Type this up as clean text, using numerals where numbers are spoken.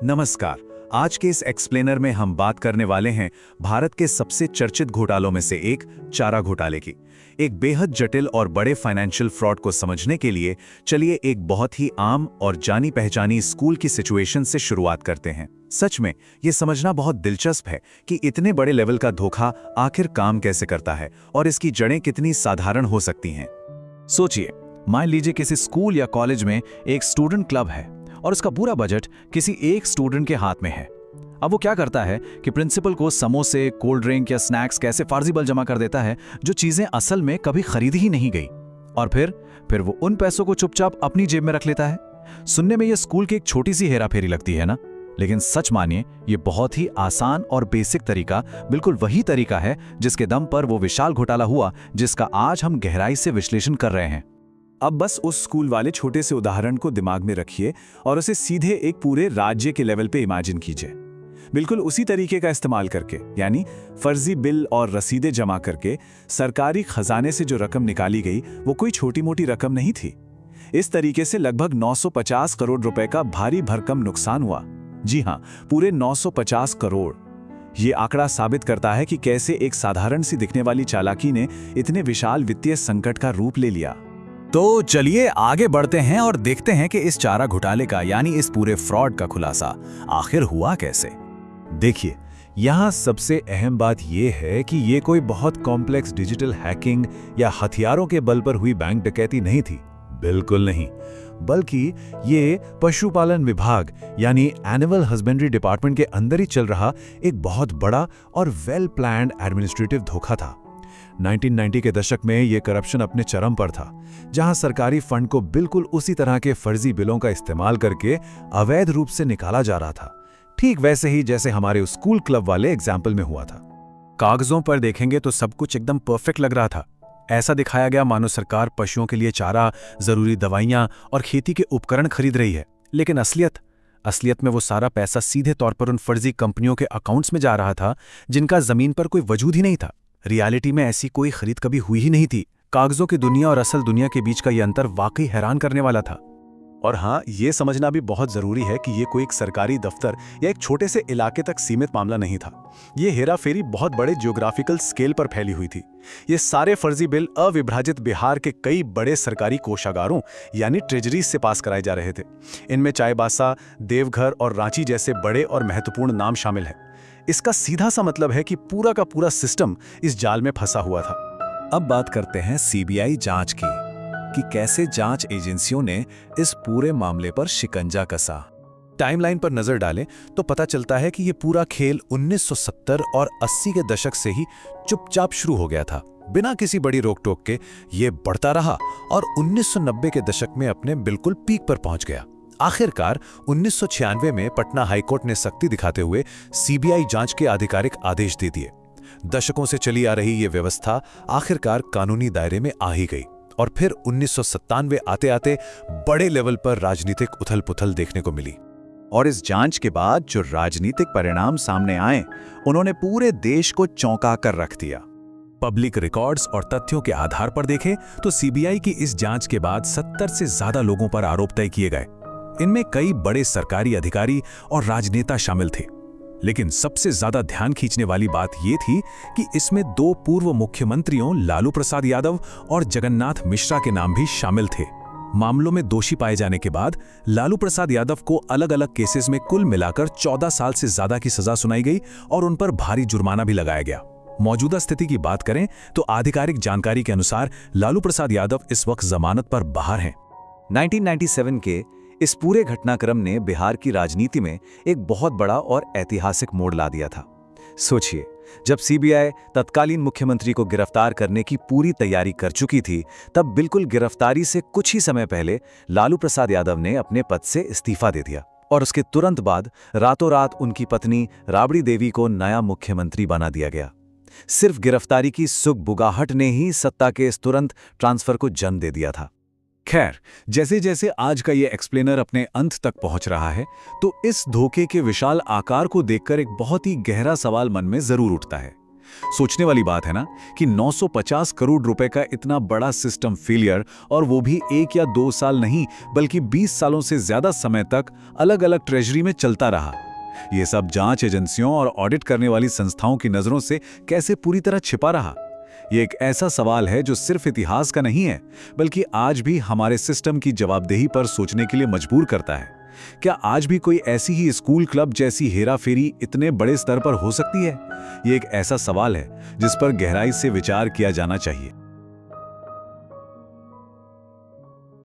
नमस्कार। आज के इस एक्सप्लेनर में हम बात करने वाले हैं भारत के सबसे चर्चित घोटालों में से एक चारा घोटाले की। एक बेहद जटिल और बड़े फाइनेंशियल फ्रॉड को समझने के लिए चलिए एक बहुत ही आम और जानी पहचानी स्कूल की सिचुएशन से शुरुआत करते हैं। सच में ये समझना बहुत दिलचस्प है कि इतने बड़े लेवल का धोखा आखिर काम कैसे करता है और इसकी जड़ें कितनी साधारण हो सकती हैं। सोचिए, मान लीजिए किसी स्कूल या कॉलेज में एक स्टूडेंट क्लब है और उसका पूरा बजट किसी एक स्टूडेंट के हाथ में है। अब वो क्या करता है कि प्रिंसिपल को समोसे, कोल्ड ड्रिंक या स्नैक्स कैसे फर्जी बिल जमा कर देता है जो चीजें असल में कभी खरीदी ही नहीं गई, और फिर वो उन पैसों को चुपचाप अपनी जेब में रख लेता है। सुनने में ये स्कूल की एक छोटी सी हेराफेरी लगती है ना, लेकिन सच मानिए ये बहुत ही आसान और बेसिक तरीका, बिल्कुल वही तरीका है जिसके दम पर वो विशाल घोटाला हुआ जिसका आज हम गहराई से विश्लेषण कर रहे हैं। अब बस उस स्कूल वाले छोटे से उदाहरण को दिमाग में रखिए और उसे सीधे एक पूरे राज्य के लेवल पे इमेजिन कीजिए। बिल्कुल उसी तरीके का इस्तेमाल करके, यानी फर्जी बिल और रसीदें जमा करके सरकारी खजाने से जो रकम निकाली गई वो कोई छोटी मोटी रकम नहीं थी। इस तरीके से लगभग 950 करोड़ रुपए का भारी भरकम नुकसान हुआ। जी हाँ, पूरे 950 करोड़। ये आंकड़ा साबित करता है कि कैसे एक साधारण सी दिखने वाली चालाकी ने इतने विशाल वित्तीय संकट का रूप ले लिया। तो चलिए आगे बढ़ते हैं और देखते हैं कि इस चारा घोटाले का, यानी इस पूरे फ्रॉड का खुलासा आखिर हुआ कैसे। देखिए, यहाँ सबसे अहम बात यह है कि ये कोई बहुत कॉम्प्लेक्स डिजिटल हैकिंग या हथियारों के बल पर हुई बैंक डकैती नहीं थी। बिल्कुल नहीं, बल्कि ये पशुपालन विभाग यानी एनिमल हस्बेंड्री डिपार्टमेंट के अंदर ही चल रहा एक बहुत बड़ा और वेल प्लान्ड एडमिनिस्ट्रेटिव धोखा था। 1990 के दशक में ये करप्शन अपने चरम पर था, जहां सरकारी फंड को बिल्कुल उसी तरह के फर्जी बिलों का इस्तेमाल करके अवैध रूप से निकाला जा रहा था, ठीक वैसे ही जैसे हमारे उस स्कूल क्लब वाले एग्जाम्पल में हुआ था। कागजों पर देखेंगे तो सब कुछ एकदम परफेक्ट लग रहा था। ऐसा दिखाया गया मानो सरकार पशुओं के लिए चारा, जरूरी दवाइयां और खेती के उपकरण खरीद रही है, लेकिन असलियत में वो सारा पैसा सीधे तौर पर उन फर्जी कंपनियों के अकाउंट्स में जा रहा था जिनका जमीन पर कोई वजूद ही नहीं था। रियलिटी में ऐसी कोई खरीद कभी हुई ही नहीं थी। कागजों की दुनिया और असल दुनिया के बीच का ये अंतर वाकई हैरान करने वाला था। और हाँ, ये समझना भी बहुत जरूरी है कि ये कोई एक सरकारी दफ्तर या एक छोटे से इलाके तक सीमित मामला नहीं था। ये हेराफेरी बहुत बड़े जियोग्राफिकल स्केल पर फैली हुई थी। ये सारे फर्जी बिल अविभाजित बिहार के कई बड़े सरकारी कोषागारों यानी ट्रेजरीज से पास कराए जा रहे थे। इनमें चाईबासा, देवघर और रांची जैसे बड़े और महत्वपूर्ण नाम शामिल हैं। इसका सीधा सा मतलब है कि पूरा का पूरा सिस्टम इस जाल में फंसा हुआ था। अब बात करते हैं सीबीआई जांच की, कि कैसे जांच एजेंसियों ने इस पूरे मामले पर शिकंजा कसा। टाइमलाइन पर नजर डालें तो पता चलता है कि ये पूरा खेल 1970 और 80 के दशक से ही चुपचाप शुरू हो गया था। बिना किसी बड़ी रोक टोक के ये बढ़ता रहा और 1990 के दशक में अपने बिल्कुल पीक पर पहुंच गया। आखिरकार 1996 में पटना हाईकोर्ट ने सख्ती दिखाते हुए सीबीआई जांच के आधिकारिक आदेश दे दिए। दशकों से चली आ रही ये व्यवस्था आखिरकार कानूनी दायरे में आ ही गई और फिर 1997 आते आते बड़े लेवल पर राजनीतिक उथल पुथल देखने को मिली। और इस जांच के बाद जो राजनीतिक परिणाम सामने आए, उन्होंने पूरे देश को चौंका कर रख दिया। पब्लिक रिकॉर्ड्स और तथ्यों के आधार पर देखें तो सीबीआई की इस जांच के बाद 70 से ज्यादा लोगों पर आरोप तय किए गए। इनमें कई बड़े सरकारी अधिकारी और राजनेता शामिल थे, लेकिन सबसे ज्यादा ध्यान खींचने वाली बात यह थी कि इसमें 2 पूर्व मुख्यमंत्रियों लालू प्रसाद यादव और जगन्नाथ मिश्रा के नाम भी शामिल थे। मामलों में दोषी पाए जाने के बाद लालू प्रसाद यादव को अलग अलग केसेस में कुल मिलाकर 14 साल से ज्यादा की सजा सुनाई गई और उन पर भारी जुर्माना भी लगाया गया। मौजूदा स्थिति की बात करें तो आधिकारिक जानकारी के अनुसार लालू प्रसाद यादव इस वक्त जमानत पर बाहर हैं। 1997 के इस पूरे घटनाक्रम ने बिहार की राजनीति में एक बहुत बड़ा और ऐतिहासिक मोड़ ला दिया था। सोचिए, जब सीबीआई तत्कालीन मुख्यमंत्री को गिरफ्तार करने की पूरी तैयारी कर चुकी थी, तब बिल्कुल गिरफ्तारी से कुछ ही समय पहले लालू प्रसाद यादव ने अपने पद से इस्तीफा दे दिया और उसके तुरंत बाद रातों रात उनकी पत्नी राबड़ी देवी को नया मुख्यमंत्री बना दिया गया। सिर्फ गिरफ्तारी की सुगबुगाहट ने ही सत्ता के इस तुरंत ट्रांसफर को जन्म दे दिया था। खैर, जैसे जैसे आज का ये एक्सप्लेनर अपने अंत तक पहुंच रहा है, तो इस धोखे के विशाल आकार को देखकर एक बहुत ही गहरा सवाल मन में जरूर उठता है। सोचने वाली बात है ना कि 950 करोड़ रुपए का इतना बड़ा सिस्टम फेलियर, और वो भी 1 या 2 साल नहीं बल्कि 20 सालों से ज्यादा समय तक अलग-अलग ट्रेजरी में चलता रहा। ये सब जांच एजेंसियों और ऑडिट करने वाली संस्थाओं की नजरों से कैसे पूरी तरह छिपा रहा? ये एक ऐसा सवाल है जो सिर्फ इतिहास का नहीं है, बल्कि आज भी हमारे सिस्टम की जवाबदेही पर सोचने के लिए मजबूर करता है। क्या आज भी कोई ऐसी ही स्कूल क्लब जैसी हेराफेरी इतने बड़े स्तर पर हो सकती है? ये एक ऐसा सवाल है जिस पर गहराई से विचार किया जाना चाहिए।